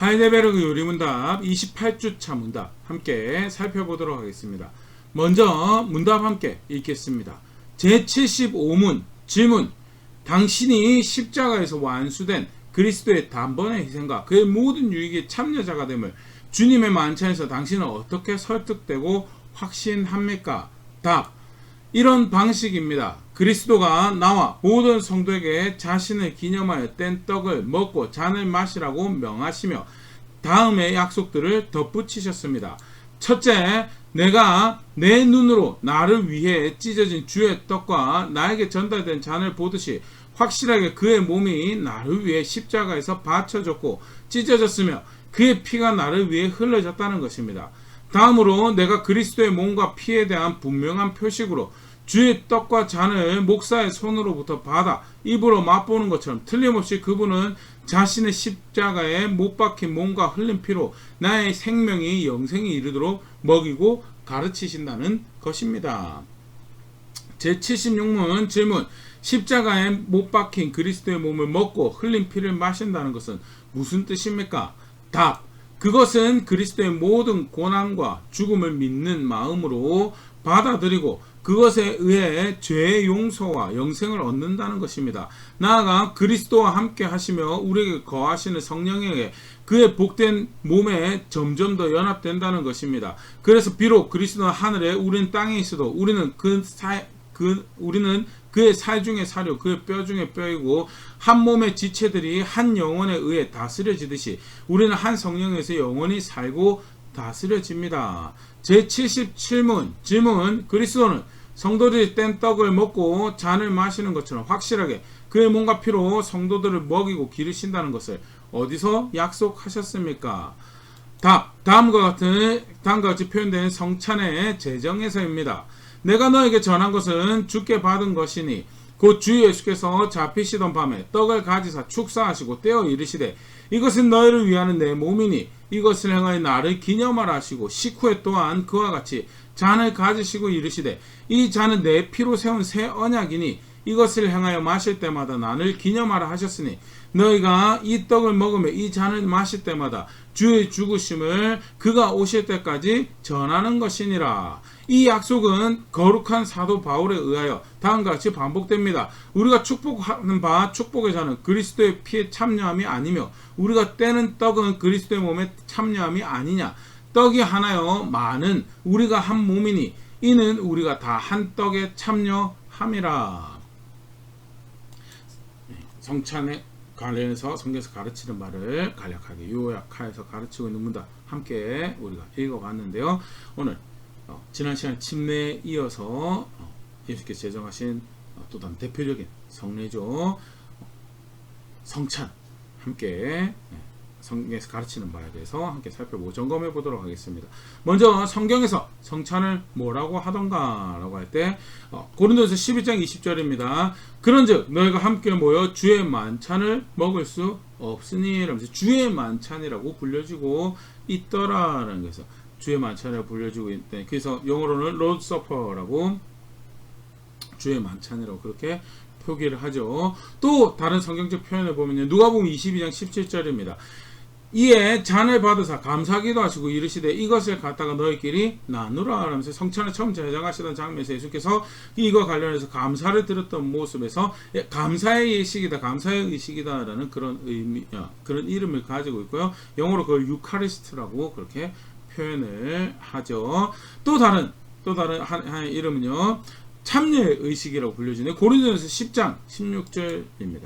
하이데베르그 요리문답 28주차 문답 함께 살펴보도록 하겠습니다. 먼저 문답 함께 읽겠습니다. 제75문 질문. 당신이 십자가에서 완수된 그리스도의 단번의 희생과 그의 모든 유익에 참여자가 됨을 주님의 만찬에서 당신은 어떻게 설득되고 확신합니까? 답. 이런 방식입니다. 그리스도가 나와 모든 성도에게 자신을 기념하여 뗀 떡을 먹고 잔을 마시라고 명하시며 다음의 약속들을 덧붙이셨습니다. 첫째, 내가 내 눈으로 나를 위해 찢어진 주의 떡과 나에게 전달된 잔을 보듯이 확실하게 그의 몸이 나를 위해 십자가에서 바쳐졌고 찢어졌으며 그의 피가 나를 위해 흘러졌다는 것입니다. 다음으로 내가 그리스도의 몸과 피에 대한 분명한 표식으로 주의 떡과 잔을 목사의 손으로부터 받아 입으로 맛보는 것처럼 틀림없이 그분은 자신의 십자가에 못 박힌 몸과 흘린 피로 나의 생명이 영생에 이르도록 먹이고 가르치신다는 것입니다. 제76문 질문. 십자가에 못 박힌 그리스도의 몸을 먹고 흘린 피를 마신다는 것은 무슨 뜻입니까? 답. 그것은 그리스도의 모든 고난과 죽음을 믿는 마음으로 받아들이고 그것에 의해 죄의 용서와 영생을 얻는다는 것입니다. 나아가 그리스도와 함께 하시며 우리에게 거하시는 성령에게 그의 복된 몸에 점점 더 연합된다는 것입니다. 그래서 비록 그리스도는 하늘에 우리는 땅에 있어도 우리는 그의 살 중에 살이요 그의 뼈 중에 뼈이고 한 몸의 지체들이 한 영혼에 의해 다스려지듯이 우리는 한 성령에서 영원히 살고 다스려집니다. 제77문 질문. 그리스도는 성도들이 뗀 떡을 먹고 잔을 마시는 것처럼 확실하게 그의 몸과 피로 성도들을 먹이고 기르신다는 것을 어디서 약속하셨습니까? 답. 다음과 같이 표현된 성찬의 제정에서입니다. 내가 너에게 전한 것은 주께 받은 것이니 곧 주 예수께서 잡히시던 밤에 떡을 가지사 축사하시고 떼어 이르시되 이것은 너희를 위하는 내 몸이니 이것을 행하여 나를 기념하라 하시고 식후에 또한 그와 같이 잔을 가지시고 이르시되 이 잔은 내 피로 세운 새 언약이니 이것을 행하여 마실 때마다 나를 기념하라 하셨으니 너희가 이 떡을 먹으며 이 잔을 마실 때마다 주의 죽으심을 그가 오실 때까지 전하는 것이니라. 이 약속은 거룩한 사도 바울에 의하여 다음과 같이 반복됩니다. 우리가 축복하는 바 축복의 잔은 그리스도의 피에 참여함이 아니며 우리가 떼는 떡은 그리스도의 몸에 참여함이 아니냐. 떡이 하나요 많은 우리가 한 몸이니 이는 우리가 다 한 떡에 참여함이라. 성찬에 관련해서 성경에서 가르치는 말을 간략하게 요약하여서 가르치고 있는 문답 함께 우리가 읽어봤는데요. 오늘 지난 시간 침례에 이어서 예수께서 제정하신 또 다른 대표적인 성례죠. 성찬 함께 성경에서 가르치는 바에 대해서 함께 살펴보고 점검해 보도록 하겠습니다. 먼저 성경에서 성찬을 뭐라고 하던가 라고 할 때 고린도서 12장 20절입니다. 그런즉 너희가 함께 모여 주의 만찬을 먹을 수 없으니 라면서 주의 만찬이라고 불려지고 있더라라는 것에서 주의 만찬이라고 불려지고 있대. 그래서 영어로는 Lord's Supper라고 주의 만찬이라고 그렇게 표기를 하죠. 또 다른 성경적 표현을 보면 누가복음 22장 17절입니다. 이에 잔을 받으사 감사기도 하시고 이르시되 이것을 갖다가 너희끼리 나누라 하면서 성찬을 처음 제정하시던 장면에서 예수께서 이거 관련해서 감사를 드렸던 모습에서 감사의 예식이다, 감사의 의식이다 라는 그런 의미, 그런 이름을 가지고 있고요. 영어로 그걸 유카리스트라고 그렇게 표현을 하죠. 또 다른 한 이름은요 참여의 의식이라고 불려지는 고린도전서 10장 16절입니다.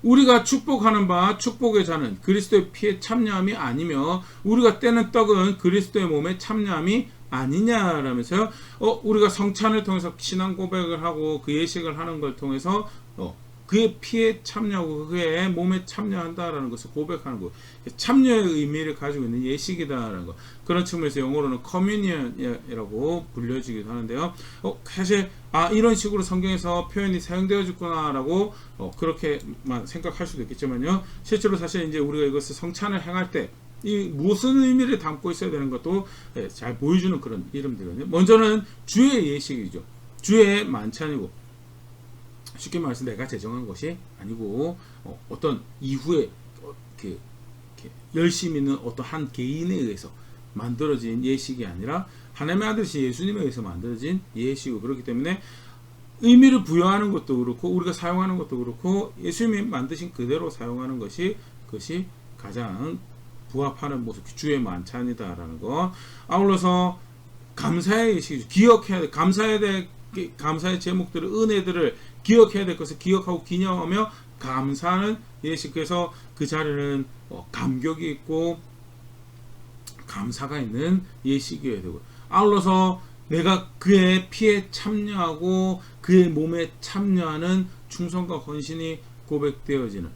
우리가 축복하는 바 축복의 잔은 그리스도의 피에 참여함이 아니며 우리가 떼는 떡은 그리스도의 몸에 참여함이 아니냐라면서요. 우리가 성찬을 통해서 신앙 고백을 하고 그 예식을 하는 걸 통해서 그의 피에 참여하고 그의 몸에 참여한다라는 것을 고백하는 것, 참여의 의미를 가지고 있는 예식이다라는 것. 그런 측면에서 영어로는 커뮤니언이라고 불려지기도 하는데요. 사실 이런 식으로 성경에서 표현이 사용되어졌구나라고 그렇게만 생각할 수도 있겠지만요. 실제로 사실 이제 우리가 이것을 성찬을 행할 때 이 무슨 의미를 담고 있어야 되는 것도 잘 보여주는 그런 이름들이거든요. 먼저는 주의 예식이죠. 주의 만찬이고. 쉽게 말해서 내가 제정한 것이 아니고 어떤 이후에 열심히 있는 어떤 한 개인에 의해서 만들어진 예식이 아니라 하나님의 아들이신 예수님에 의해서 만들어진 예식이고, 그렇기 때문에 의미를 부여하는 것도 그렇고 우리가 사용하는 것도 그렇고 예수님이 만드신 그대로 사용하는 것이, 그것이 가장 부합하는 모습, 주의 만찬이다라는 거. 아울러서 감사의 예식이죠. 기억해야 돼. 감사의 제목들을, 은혜들을 기억해야 될 것을 기억하고 기념하며 감사하는 예식. 그래서 그 자리는 감격이 있고 감사가 있는 예식이어야 되고, 아울러서 내가 그의 피에 참여하고 그의 몸에 참여하는 충성과 헌신이 고백되어지는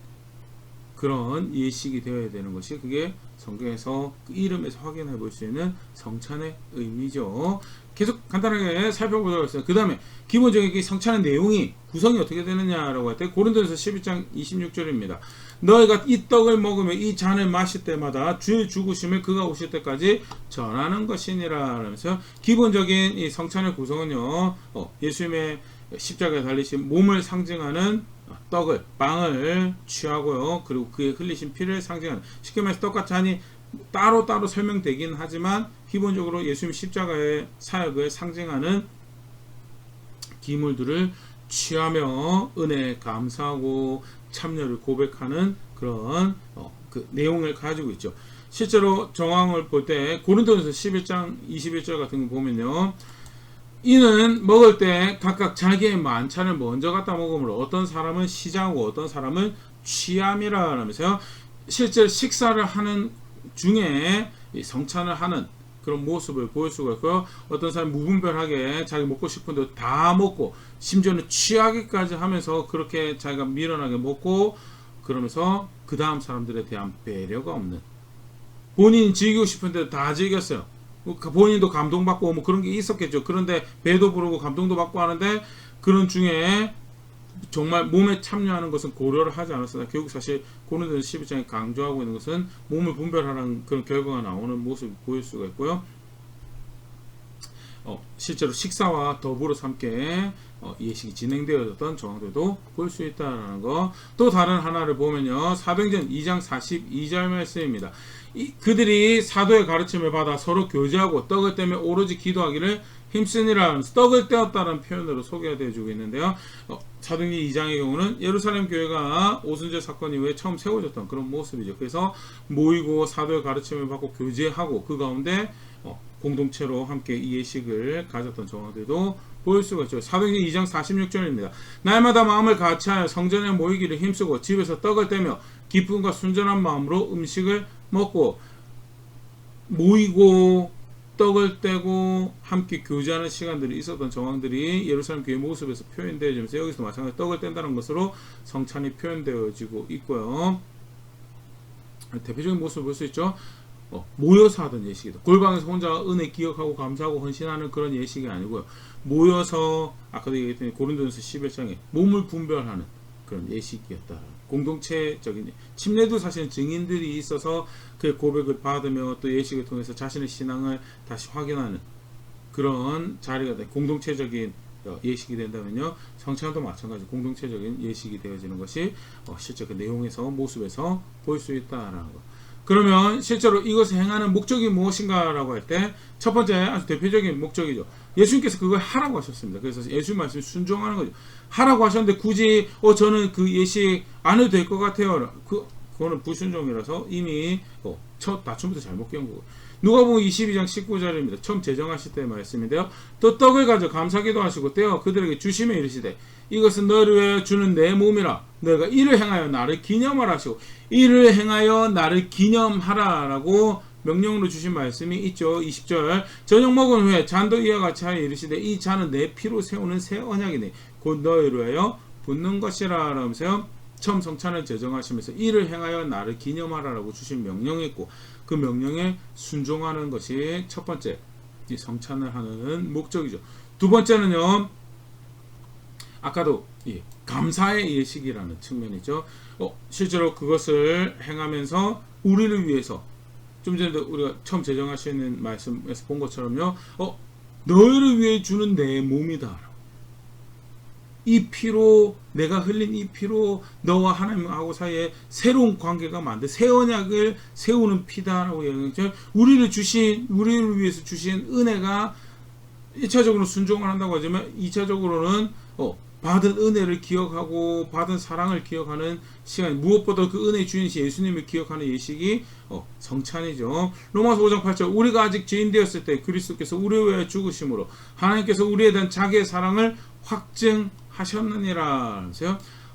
그런 예식이 되어야 되는 것이, 그게 성경에서 그 이름에서 확인해 볼 수 있는 성찬의 의미죠. 계속 간단하게 살펴보도록 하겠습니다. 그 다음에 기본적인 성찬의 내용이, 구성이 어떻게 되느냐라고 할 때 고린도전서 11장 26절입니다. 너희가 이 떡을 먹으며 이 잔을 마실 때마다 주의 죽으심을 그가 오실 때까지 전하는 것이니라 하면서, 기본적인 이 성찬의 구성은요, 예수님의 십자가에 달리신 몸을 상징하는 떡을, 빵을 취하고요, 그리고 그의 흘리신 피를 상징하는, 쉽게 말해서 떡과 잔이 따로따로 설명되긴 하지만 기본적으로 예수님 십자가의 사역을 상징하는 기물들을 취하며 은혜에 감사하고 참여를 고백하는 그런 그 내용을 가지고 있죠. 실제로 정황을 볼 때 고린도전서 11장 21절 같은 거 보면요, 이는 먹을 때 각각 자기의 만찬을 먼저 갖다 먹으므로 어떤 사람은 시장하고 어떤 사람은 취함이라 하면서요, 실제 식사를 하는 중에 성찬을 하는 그런 모습을 보일 수가 있고요. 어떤 사람이 무분별하게 자기 먹고 싶은 대로 다 먹고 심지어는 취하기까지 하면서 그렇게 자기가 미련하게 먹고, 그러면서 그 다음 사람들에 대한 배려가 없는, 본인이 즐기고 싶은 대로 다 즐겼어요. 본인도 감동받고 뭐 그런 게 있었겠죠. 그런데 배도 부르고 감동도 받고 하는데 그런 중에 정말 몸에 참여하는 것은 고려를 하지 않았으나, 결국 사실 고린도전서 11장에 강조하고 있는 것은 몸을 분별하는 그런 결과가 나오는 모습을 보일 수가 있고요. 실제로 식사와 더불어서 함께 예식이 진행되어졌던 정황들도 볼 수 있다는 거. 또 다른 하나를 보면요, 사도행전 2장 42절 말씀입니다. 그들이 사도의 가르침을 받아 서로 교제하고 떡을 떼며 오로지 기도하기를 힘쓰니라. 떡을 떼었다는 표현으로 소개되어 주고 있는데요, 사도행전 2장의 경우는 예루살렘 교회가 오순절 사건 이후에 처음 세워졌던 그런 모습이죠. 그래서 모이고 사도의 가르침을 받고 교제하고 그 가운데 공동체로 함께 이 예식을 가졌던 정황들도 보일 수가 있죠. 사도행전 2장 46절입니다. 날마다 마음을 같이하여 성전에 모이기를 힘쓰고 집에서 떡을 떼며 기쁨과 순전한 마음으로 음식을 먹고, 모이고 떡을 떼고 함께 교제하는 시간들이 있었던 정황들이 예루살렘 교회 모습에서 표현되어지면서, 여기서 마찬가지로 떡을 뗀다는 것으로 성찬이 표현되어지고 있고요. 대표적인 모습을 볼 수 있죠. 모여서 하던 예식이다. 골방에서 혼자 은혜 기억하고 감사하고 헌신하는 그런 예식이 아니고요, 모여서 아까도 얘기했던 고린도전서 11장에 몸을 분별하는 그런 예식이었다. 공동체적인, 침례도 사실 증인들이 있어서 그 고백을 받으며 또 예식을 통해서 자신의 신앙을 다시 확인하는 그런 자리가 돼. 공동체적인 예식이 된다면요, 성찬도 마찬가지 공동체적인 예식이 되어지는 것이 실제 그 내용에서, 모습에서 볼 수 있다라는 것. 그러면 실제로 이것을 행하는 목적이 무엇인가라고 할 때 첫 번째 아주 대표적인 목적이죠. 예수님께서 그걸 하라고 하셨습니다. 그래서 예수님 말씀에 순종하는 거죠. 하라고 하셨는데 굳이 저는 그 예식 안 해도 될 것 같아요. 그거는 불순종이라서 이미 첫 다춤부터 잘못 깨운 거고. 누가복음 22장 19절입니다. 처음 제정하실 때의 말씀인데요. 또 떡을 가져 감사기도 하시고 떼어 그들에게 주시며 이르시되 이것은 너를 위하여 주는 내 몸이라. 너희가 이를 행하여 나를 기념하라 하시고, 이를 행하여 나를 기념하라 라고 명령으로 주신 말씀이 있죠. 20절 저녁 먹은 후에 잔도 이와 같이 하여 이르시되 이 잔은 내 피로 세우는 새 언약이니 곧 너희를 위하여 붓는 것이라 라면서요, 처음 성찬을 제정하시면서 이를 행하여 나를 기념하라 라고 주신 명령이 있고, 그 명령에 순종하는 것이 첫 번째 이 성찬을 하는 목적이죠. 두 번째는요, 아까도 감사의 예식이라는 측면이죠. 실제로 그것을 행하면서 우리를 위해서, 좀 전에 우리가 처음 제정하시는 말씀에서 본 것처럼요, 너희를 위해 주는 내 몸이다. 이 피로, 내가 흘린 이 피로 너와 하나님하고 사이에 새로운 관계가 만들, 새 언약을 세우는 피다라고 얘기했죠. 우리를 위해서 주신 은혜가 1차적으로 순종을 한다고 하지만 2차적으로는 받은 은혜를 기억하고 받은 사랑을 기억하는 시간, 무엇보다 그 은혜의 주인이신 예수님을 기억하는 예식이 성찬이죠. 로마서 5장 8절, 우리가 아직 죄인 되었을 때 그리스도께서 우리를 위하여 죽으심으로 하나님께서 우리에 대한 자기의 사랑을 확증하셨느니라.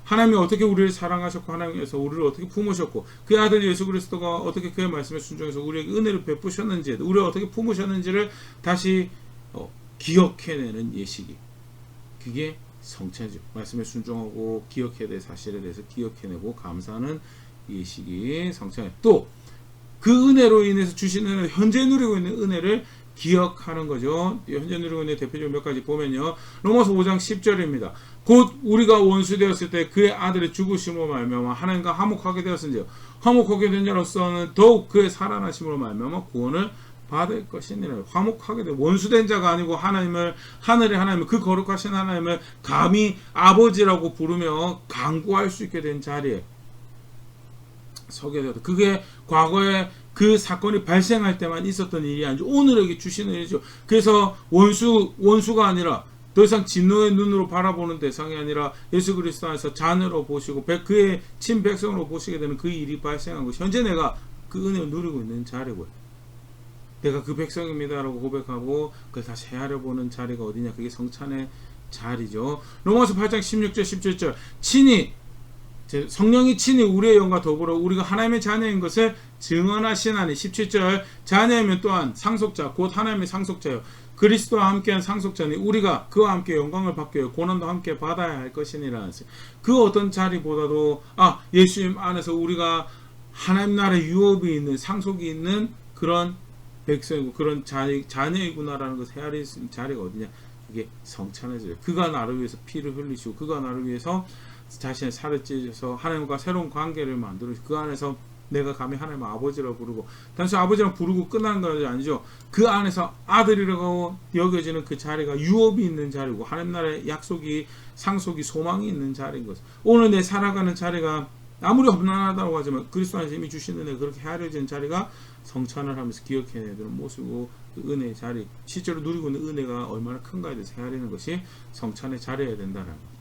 하나님이 어떻게 우리를 사랑하셨고 하나님께서 우리를 어떻게 품으셨고 그의 아들 예수 그리스도가 어떻게 그의 말씀에 순종해서 우리에게 은혜를 베푸셨는지, 우리를 어떻게 품으셨는지를 다시 기억해내는 예식이, 그게 성찬이죠. 말씀에 순종하고 기억해야 될 사실에 대해서 기억해내고 감사하는 예식이 성찬이에요. 또 그 은혜로 인해서 주시는 현재 누리고 있는 은혜를 기억하는 거죠. 현재 누리고 있는 대표적인 몇 가지 보면요. 로마서 5장 10절입니다. 곧 우리가 원수 되었을 때 그의 아들의 죽으심으로 말미암아 하나님과 화목하게 되었은지요. 화목하게 된 자로서는 더욱 그의 살아나심으로 말미암아 구원을 받을 것이니라. 화목하게 돼. 원수된 자가 아니고 하나님을, 하늘의 하나님을, 그 거룩하신 하나님을 감히 아버지라고 부르며 간구할 수 있게 된 자리에 서게 되었다. 그게 과거에 그 사건이 발생할 때만 있었던 일이 아니죠. 오늘에게 주시는 일이죠. 그래서 원수가 아니라 더 이상 진노의 눈으로 바라보는 대상이 아니라 예수 그리스도 안에서 자녀로 보시고 그의 친백성으로 보시게 되는 그 일이 발생한 것이 현재 내가 그 은혜를 누리고 있는 자리고요. 내가 그 백성입니다라고 고백하고 그걸 다시 헤아려 보는 자리가 어디냐? 그게 성찬의 자리죠. 로마서 8장 16절 17절, 성령이 친히 우리의 영과 더불어 우리가 하나님의 자녀인 것을 증언하시나니. 17절, 자녀이면 또한 상속자 곧 하나님의 상속자요 그리스도와 함께한 상속자니 우리가 그와 함께 영광을 받게 하여 고난도 함께 받아야 할 것이니라. 그 어떤 자리보다도 예수님 안에서 우리가 하나님 나라의 유업이 있는, 상속이 있는 그런 백성이고 그런 자녀이구나라는 것을 헤아릴 수 있는 자리가 어디냐? 그게 성찬이죠. 그가 나를 위해서 피를 흘리시고 그가 나를 위해서 자신의 살을 찢어서 하나님과 새로운 관계를 만들고 그 안에서 내가 감히 하나님을 아버지라고 부르고, 단순히 아버지라고 부르고 끝나는 것이 아니죠. 그 안에서 아들이라고 여겨지는 그 자리가 유업이 있는 자리고 하나님 나라의 약속이, 상속이, 소망이 있는 자리인 것입니다. 오늘 내 살아가는 자리가 아무리 험난하다고 하지만 그리스도 안에서 이미 주시는 은혜, 그렇게 헤아려진 자리가 성찬을 하면서 기억해내는 모습이고, 그 은혜의 자리, 실제로 누리고 있는 은혜가 얼마나 큰가에 대해서 헤아리는 것이 성찬의 자리여야 된다는 것.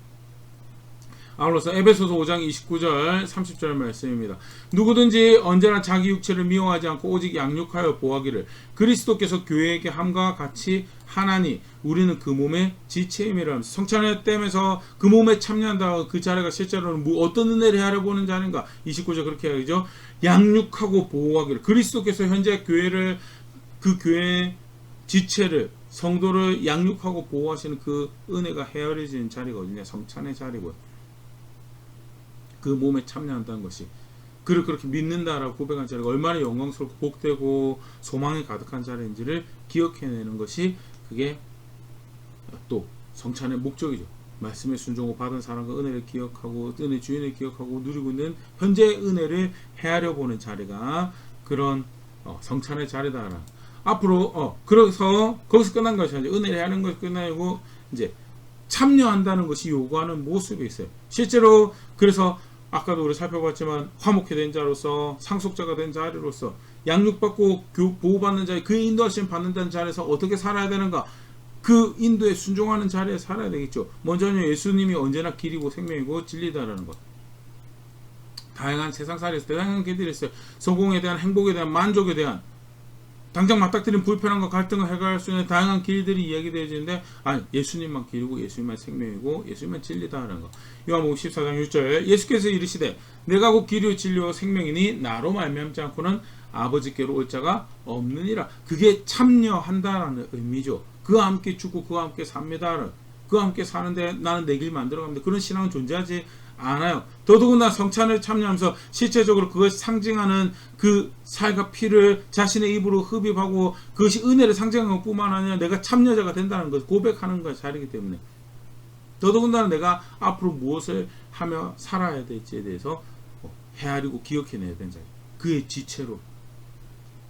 아울러서 에베소서 5장 29절 30절 말씀입니다. 누구든지 언제나 자기 육체를 미워하지 않고 오직 양육하여 보호하기를 그리스도께서 교회에게 함과 같이 하나니 우리는 그 몸의 지체임이라 하면서, 성찬의 땜에서 그 몸에 참여한다. 그 자리가 실제로는 어떤 은혜를 헤아려보는 자리인가? 29절 그렇게 해야죠. 양육하고 보호하기를, 그리스도께서 현재 교회를, 그 교회의 지체를, 성도를 양육하고 보호하시는 그 은혜가 헤아려지는 자리가 어디냐? 성찬의 자리고요. 그 몸에 참여한다는 것이, 그를 그렇게 믿는다라고 고백한 자리가 얼마나 영광스럽고 복되고 소망이 가득한 자리인지를 기억해내는 것이, 그게 또 성찬의 목적이죠. 말씀에 순종하고 받은 사랑과 은혜를 기억하고 은혜 주인을 기억하고 누리고 있는 현재의 은혜를 헤아려보는 자리가 그런 성찬의 자리다라. 앞으로 그래서 거기서 끝난 것이 아니라 은혜를 헤아리는 것이 끝나고 이제 참여한다는 것이 요구하는 모습이 있어요. 실제로 그래서 아까도 우리 살펴봤지만 화목해 된 자로서, 상속자가 된 자리로서, 양육받고 보호받는 자리, 그 인도하심 받는다는 자리에서 어떻게 살아야 되는가? 그 인도에 순종하는 자리에 살아야 되겠죠. 먼저는 예수님이 언제나 길이고 생명이고 진리다라는 것. 다양한 세상살이에서 다양한 길들이 있어요. 성공에 대한, 행복에 대한, 만족에 대한, 당장 맞닥뜨린 불편함과 갈등을 해결할 수 있는 다양한 길들이 이야기되어지는데, 아니, 예수님만 길이고 예수님만 생명이고 예수님만 진리다라는 것. 요한복음 14장 6절, 예수께서 이르시되 내가 곧 길이요 진리요 생명이니 나로 말미암지 않고는 아버지께로 올 자가 없느니라. 그게 참여한다라는 의미죠. 그와 함께 죽고 그와 함께 삽니다. 그와 함께 사는데 나는 내 길 만들어갑니다. 그런 신앙은 존재하지 않아요. 더더군다나 성찬을 참여하면서 실제적으로 그것이 상징하는 그 살과 피를 자신의 입으로 흡입하고 그것이 은혜를 상징하는 것뿐만 아니라 내가 참여자가 된다는 것을 고백하는 것이 자리이기 때문에, 더더군다나 내가 앞으로 무엇을 하며 살아야 될지에 대해서 헤아리고 기억해내야 되는 자리, 그의 지체로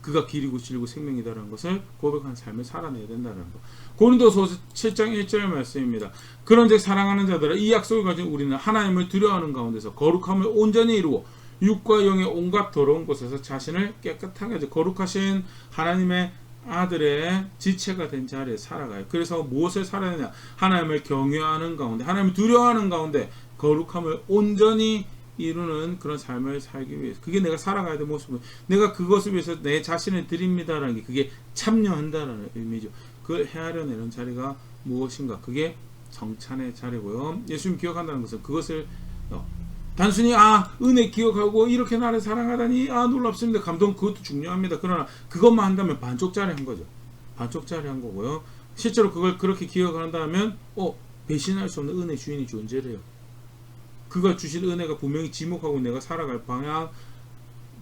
그가 길이고 진리고 생명이다라는 것을 고백한 삶을 살아내야 된다는 것. 고린도서 7장 1절 말씀입니다. 그런즉 사랑하는 자들아 이 약속을 가진 우리는 하나님을 두려워하는 가운데서 거룩함을 온전히 이루고 육과 영의 온갖 더러운 곳에서 자신을 깨끗하게 하죠. 거룩하신 하나님의 아들의 지체가 된 자리에 살아가요. 그래서 무엇을 살아야 되냐? 하나님을 경외하는 가운데, 하나님을 두려워하는 가운데 거룩함을 온전히 이루는 그런 삶을 살기 위해서, 그게 내가 살아가야 될 모습은, 내가 그것을 위해서 내 자신을 드립니다라는 게 그게 참여한다라는 의미죠. 그걸 헤아려내는 자리가 무엇인가? 그게 성찬의 자리고요. 예수님 기억한다는 것은 그것을 단순히 은혜 기억하고 이렇게 나를 사랑하다니 놀랍습니다. 감동, 그것도 중요합니다. 그러나 그것만 한다면 반쪽짜리 한 거죠. 반쪽짜리 한 거고요. 실제로 그걸 그렇게 기억한다면 배신할 수 없는 은혜 주인이 존재해요. 그가 주신 은혜가 분명히 지목하고 내가 살아갈 방향,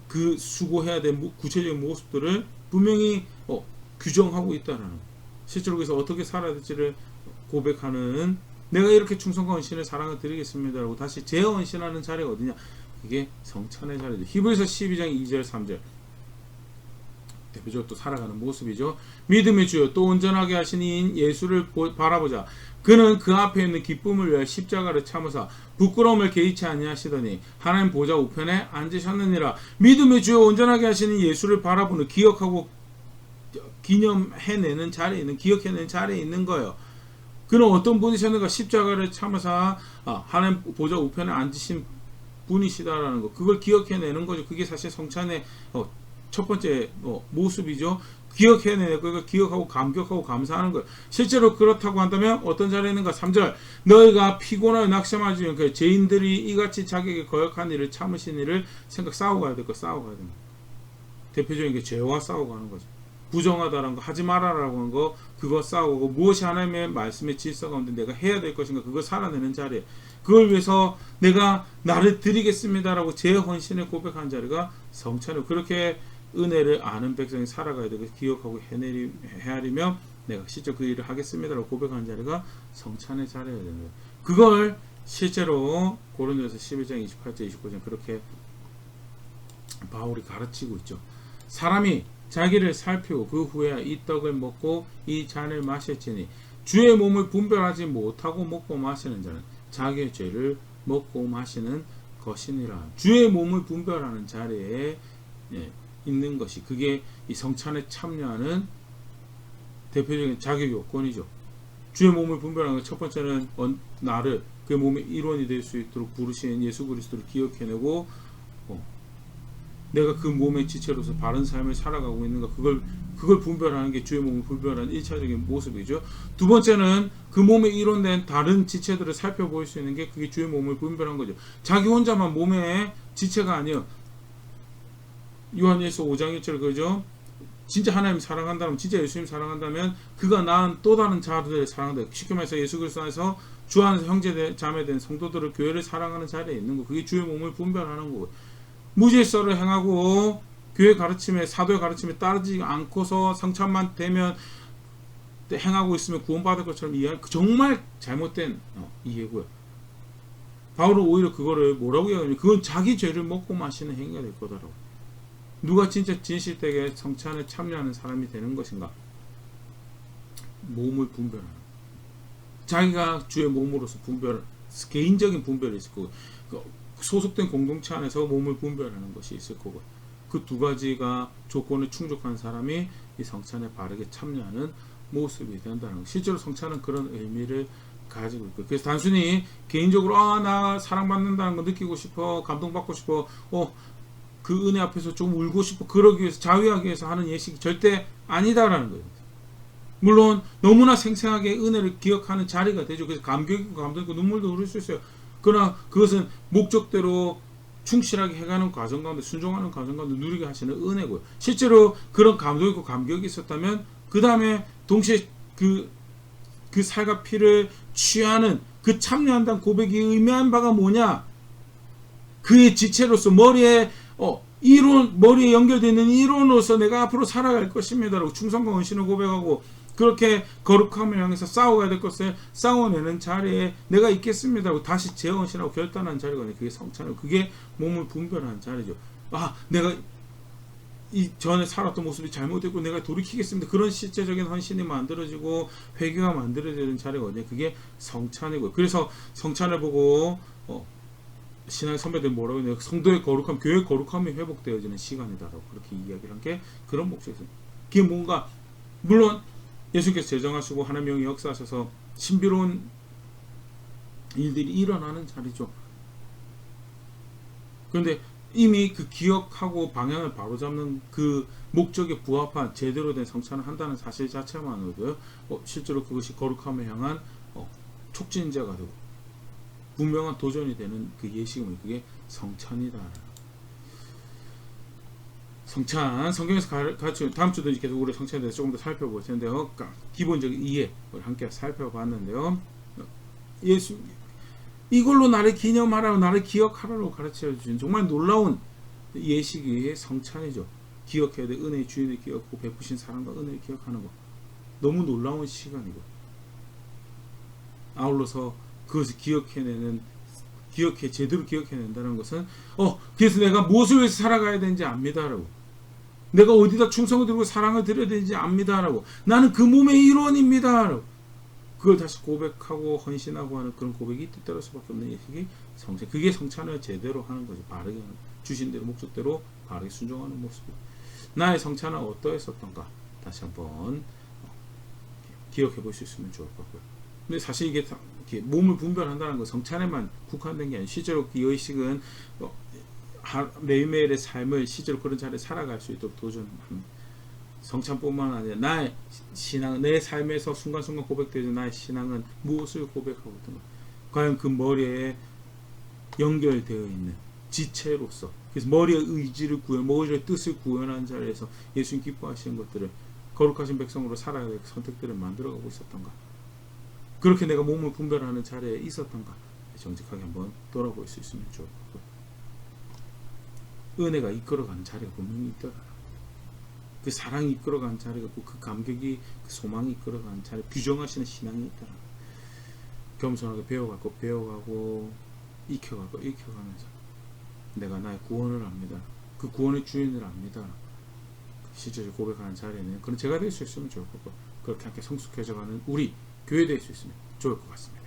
그 수고해야 될 구체적인 모습들을 분명히 규정하고 있다라는 거. 실제로 그래서 어떻게 살아야 될지를 고백하는, 내가 이렇게 충성과 헌신을 사랑을 드리겠습니다라고 다시 재헌신하는 자리가 어디냐? 이게 성찬의 자리죠. 히브리서 12장 2절 3절 대표적으로 또 살아가는 모습이죠. 믿음의 주여 또 온전하게 하신 이인 예수를 바라보자. 그는 그 앞에 있는 기쁨을 위하여 십자가를 참으사 부끄러움을 개의치 아니하시더니 하나님 보좌 우편에 앉으셨느니라. 믿음의 주여 온전하게 하시는 예수를 바라보는, 기억하고 기념해내는 자리에 있는, 기억해내는 자리에 있는 거예요. 그는 어떤 분이셨는가? 십자가를 참으사 하나님 보좌 우편에 앉으신 분이시다라는 거, 그걸 기억해내는 거죠. 그게 사실 성찬의 첫 번째 모습이죠. 기억해내고 그걸 기억하고 감격하고 감사하는 거예요. 실제로 그렇다고 한다면 어떤 자리에 있는가? 3절 너희가 피곤하여 낙심하지 않게 죄인들이 이같이 자기에게 거역한 일을 참으신 일을 싸워가야 될 거 싸워가야 됩니다. 대표적인 게 죄와 싸워가는 거죠. 부정하다라는 거, 하지 말아라고 하는 거, 그거 싸우고, 무엇이 하나님의 말씀의 질서 가운데 내가 해야 될 것인가, 그걸 살아내는 자리에, 그걸 위해서 내가 나를 드리겠습니다라고 제 헌신을 고백한 자리가 성찬이고, 그렇게 은혜를 아는 백성이 살아가야 되고 기억하고 헤아리며 내가 실제 그 일을 하겠습니다라고 고백하는 자리가 성찬의 자리여야 됩니다. 그걸 실제로 고린도서 11장 28절 29절 그렇게 바울이 가르치고 있죠. 사람이 자기를 살피고 그 후에 이 떡을 먹고 이 잔을 마실지니 주의 몸을 분별하지 못하고 먹고 마시는 자는 자기의 죄를 먹고 마시는 것이니라. 주의 몸을 분별하는 자리에 있는 것이, 그게 이 성찬에 참여하는 대표적인 자격 요건이죠. 주의 몸을 분별하는 것, 첫 번째는 나를 그 몸의 일원이 될 수 있도록 부르신 예수 그리스도를 기억해내고 내가 그 몸의 지체로서 바른 삶을 살아가고 있는가, 그걸 분별하는 게 주의 몸을 분별하는 1차적인 모습이죠. 두 번째는 그 몸의 일원된 다른 지체들을 살펴볼 수 있는 게 그게 주의 몸을 분별한 거죠. 자기 혼자만 몸의 지체가 아니에요. 요한일서 5장 1절 그죠? 진짜 하나님 사랑한다면, 진짜 예수님 사랑한다면 그가 낳은 또 다른 자들을 사랑한다. 쉽게 말해서 예수 그리스도 안에서 주 안에서 형제 자매된 성도들을, 교회를 사랑하는 자리에 있는 거, 그게 주의 몸을 분별하는 거고, 무질서를 행하고 교회 가르침에, 사도의 가르침에 따르지 않고서 성찬만 되면 행하고 있으면 구원받을 것처럼 이해하는 정말 잘못된 이해고요. 바울은 오히려 그거를 뭐라고 이야기하냐면 그건 자기 죄를 먹고 마시는 행위가 될 거다라고. 누가 진짜 진실되게 성찬에 참여하는 사람이 되는 것인가? 몸을 분별하는, 자기가 주의 몸으로서 개인적인 분별이 있을 거고, 소속된 공동체 안에서 몸을 분별하는 것이 있을 거고, 그 두 가지가 조건에 충족한 사람이 이 성찬에 바르게 참여하는 모습이 된다는 것. 실제로 성찬은 그런 의미를 가지고 있고, 그래서 단순히 개인적으로 나 사랑받는다는 거 느끼고 싶어, 감동받고 싶어, 그 은혜 앞에서 좀 울고 싶어, 그러기 위해서, 자위하기 위해서 하는 예식이 절대 아니다라는 거예요. 물론 너무나 생생하게 은혜를 기억하는 자리가 되죠. 그래서 감격이고 감동이고 눈물도 흐를 수 있어요. 그러나 그것은 목적대로 충실하게 해가는 과정 가운데, 순종하는 과정 가운데 누리게 하시는 은혜고요. 실제로 그런 감동 있고 감격이 있었다면 그 다음에 동시에 그 살과 피를 취하는, 그 참여한다는 고백이 의미한 바가 뭐냐? 그의 지체로서 머리에 머리에 연결되어 있는 이론으로서 내가 앞으로 살아갈 것입니다라고 충성과 헌신을 고백하고, 그렇게 거룩함을 향해서 싸워야 될 것을 싸워내는 자리에 내가 있겠습니다라고 다시 재헌신하고 결단하는 자리가, 그게 성찬이고, 그게 몸을 분별하는 자리죠. 내가 이 전에 살았던 모습이 잘못됐고 내가 돌이키겠습니다. 그런 실제적인 헌신이 만들어지고 회개가 만들어지는 자리가 어디냐? 그게 성찬이고요. 그래서 성찬을 보고 신앙 선배들 뭐라고 했냐? 성도의 거룩함, 교회의 거룩함이 회복되어지는 시간이다라고 그렇게 이야기를 한 게 그런 목적이죠. 그게 뭔가 물론 예수님께서 제정하시고 하나님의 영이 역사하셔서 신비로운 일들이 일어나는 자리죠. 그런데 이미 그 기억하고 방향을 바로잡는 그 목적에 부합한 제대로 된 성찬을 한다는 사실 자체만으로도 실제로 그것이 거룩함을 향한 촉진제가 되고 분명한 도전이 되는 그 예식은 그게 성찬이다. 성찬, 성경에서 가르쳐 다음 주도 계속 우리 성찬에 대해서 조금 더 살펴볼 텐데요. 그러니까 기본적인 이해를 함께 살펴봤는데요. 예수 이걸로 나를 기념하라고 나를 기억하라고 가르쳐 주신 정말 놀라운 예식의 성찬이죠. 기억해야 돼. 은혜의 주인을 기억하고 베푸신 사랑과 은혜를 기억하는 것. 너무 놀라운 시간이고 아울러서 그것을 제대로 기억해낸다는 것은 그래서 내가 무엇을 위해서 살아가야 되는지 압니다라고, 내가 어디다 충성을 들고 사랑을 드려야 되는지 압니다라고, 나는 그 몸의 일원입니다라고 그걸 다시 고백하고 헌신하고 하는 그런 고백이 뜻대로 수밖에 없는 예식이 성찬. 그게 성찬을 제대로 하는 거죠. 바르게 하는, 주신 대로 목적대로 바르게 순종하는 모습. 나의 성찬은 어떠했었던가 다시 한번 기억해 볼 수 있으면 좋을 것 같고요. 근데 사실 이게 이렇게 몸을 분별한다는 거 성찬에만 국한된 게 아니에요. 실제로 이 의식은 매일매일의 삶을 실제로 그런 자리에 살아갈 수 있도록 도전하는, 성찬뿐만 아니라 나의 신앙, 내 삶에서 순간순간 고백되는 나의 신앙은 무엇을 고백하고 있던가, 과연 그 머리에 연결되어 있는 지체로서, 그래서 머리의 의지를 머리의 뜻을 구현하는 자리에서 예수님 기뻐하시는 것들을 거룩하신 백성으로 살아야 될 선택들을 만들어가고 있었던가, 그렇게 내가 몸을 분별하는 자리에 있었던가, 정직하게 한번 돌아볼 수 있으면 좋을 것 같고요. 은혜가 이끌어가는 자리가 분명히 있더라. 그 사랑이 이끌어가는 자리가 있고, 그 감격이, 그 소망이 이끌어가는 자리, 규정하시는 신앙이 있더라. 겸손하게 배워가고 익혀가면서 내가 나의 구원을 압니다. 그 구원의 주인을 압니다. 실제로 고백하는 자리에는 그런 제가 될 수 있으면 좋을 것 같고, 그렇게 함께 성숙해져가는 우리 교회 될 수 있으면 좋을 것 같습니다.